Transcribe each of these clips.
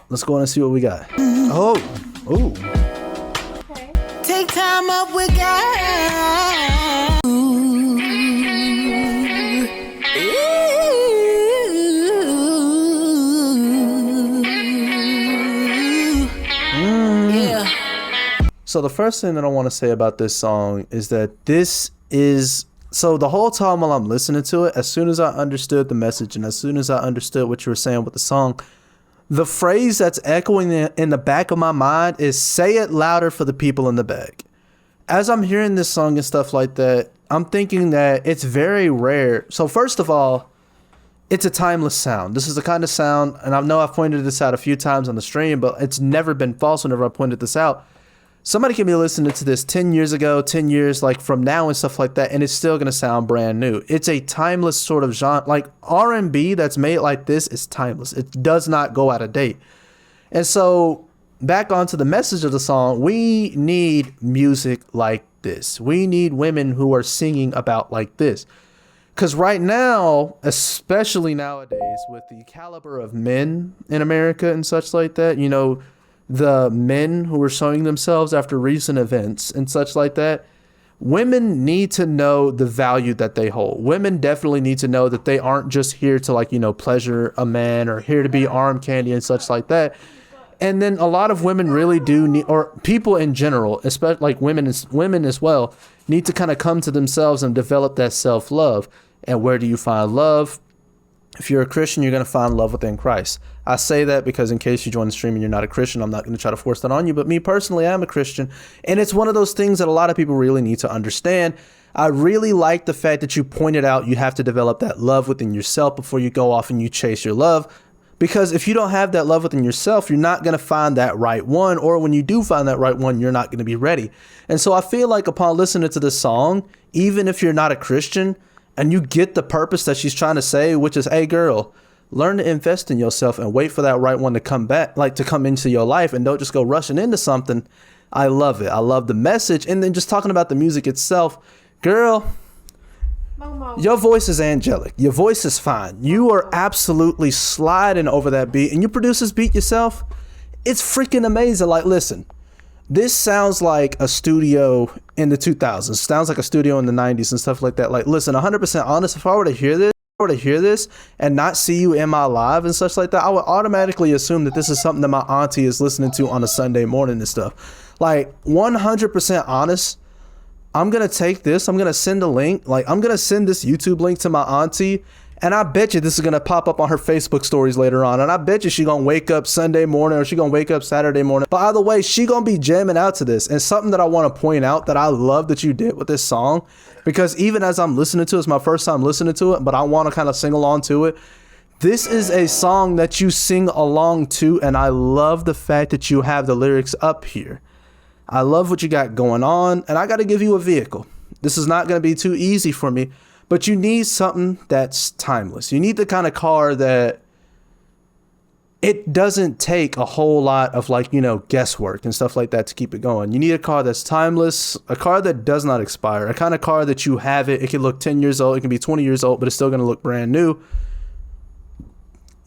Let's go on and see what we got. Oh, ooh. Okay. Take time up with God. Yeah. So the first thing that I want to say about this song is that this is, so the whole time while I'm listening to it, as soon as I understood the message and as soon as I understood what you were saying with the song, the phrase that's echoing in the back of my mind is say it louder for the people in the back. As I'm hearing this song and stuff like that, I'm thinking that it's very rare. So first of all, it's a timeless sound. This is the kind of sound, and I know I've pointed this out a few times on the stream, but it's never been false whenever I pointed this out. Somebody can be listening to this 10 years ago, 10 years like from now and stuff like that, and it's still going to sound brand new. It's a timeless sort of genre. Like R&B that's made like this is timeless. It does not go out of date. And so back onto the message of the song, we need music like this. We need women who are singing about like this. Because right now, especially nowadays, with the caliber of men in America and such like that, you know, the men who are showing themselves after recent events and such like that, women need to know the value that they hold. Women definitely need to know that they aren't just here to, like, you know, pleasure a man or here to be arm candy and such like that. And then a lot of women really do need, or people in general, especially like women as well, need to kind of come to themselves and develop that self-love. And where do you find love? If you're a Christian, you're going to find love within Christ. I say that because in case you join the stream and you're not a Christian, I'm not going to try to force that on you. But me personally, I'm a Christian. And it's one of those things that a lot of people really need to understand. I really like the fact that you pointed out you have to develop that love within yourself before you go off and you chase your love. Because if you don't have that love within yourself, you're not going to find that right one. Or when you do find that right one, you're not going to be ready. And so I feel like upon listening to this song, even if you're not a Christian, and you get the purpose that she's trying to say, which is, hey, girl, learn to invest in yourself and wait for that right one to come back, like to come into your life, and don't just go rushing into something. I love it. I love the message. And then just talking about the music itself, girl, Momo. your voice is angelic. Your voice is fine. You are absolutely sliding over that beat, and you produce this beat yourself. It's freaking amazing. Like, listen. This sounds like a studio in the 2000s. Sounds like a studio in the 90s and stuff like that. Like, listen, 100% honest, if I were to hear this and not see you in my live and such like that, I would automatically assume that this is something that my auntie is listening to on a Sunday morning and stuff. Like, 100% honest, I'm going to take this. I'm going to send a link. Like, I'm going to send this YouTube link to my auntie. And I bet you this is going to pop up on her Facebook stories later on. And I bet you she going to wake up Sunday morning or she going to wake up Saturday morning. But either way, she going to be jamming out to this. And something that I want to point out that I love that you did with this song, because even as I'm listening to it, it's my first time listening to it, but I want to kind of sing along to it. This is a song that you sing along to. And I love the fact that you have the lyrics up here. I love what you got going on. And I got to give you a vehicle. This is not going to be too easy for me. But you need something that's timeless. You need the kind of car that it doesn't take a whole lot of, like, you know, guesswork and stuff like that to keep it going. You need a car that's timeless, a car that does not expire, a kind of car that you have it. It can look 10 years old. It can be 20 years old, but it's still going to look brand new.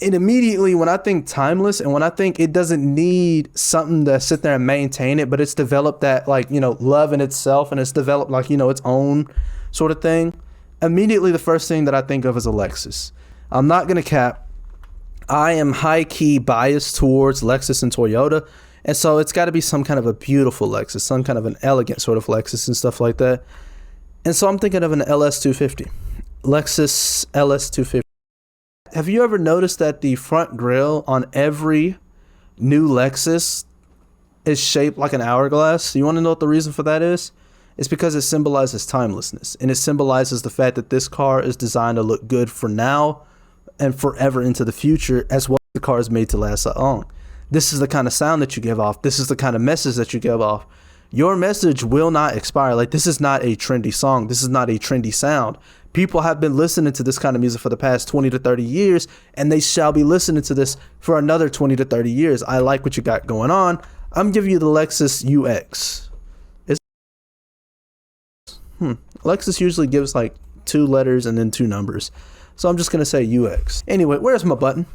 And immediately when I think timeless and when I think it doesn't need something to sit there and maintain it, but it's developed that, like, you know, love in itself, and it's developed, like, you know, its own sort of thing. Immediately, the first thing that I think of is a Lexus. I'm not going to cap. I am high-key biased towards Lexus and Toyota. And so it's got to be some kind of a beautiful Lexus, some kind of an elegant sort of Lexus and stuff like that. And so I'm thinking of an LS250. Lexus LS250. Have you ever noticed that the front grille on every new Lexus is shaped like an hourglass? You want to know what the reason for that is? It's because it symbolizes timelessness, and it symbolizes the fact that this car is designed to look good for now and forever into the future, as well as the car is made to last that long. This is the kind of sound that you give off. This is the kind of message that you give off. Your message will not expire. Like, this is not a trendy song. This is not a trendy sound. People have been listening to this kind of music for the past 20 to 30 years, and they shall be listening to this for another 20 to 30 years. I like what you got going on. I'm giving you the Lexus UX. Lexus usually gives like 2 letters and then 2 numbers. So I'm just going to say UX. Anyway, where's my button?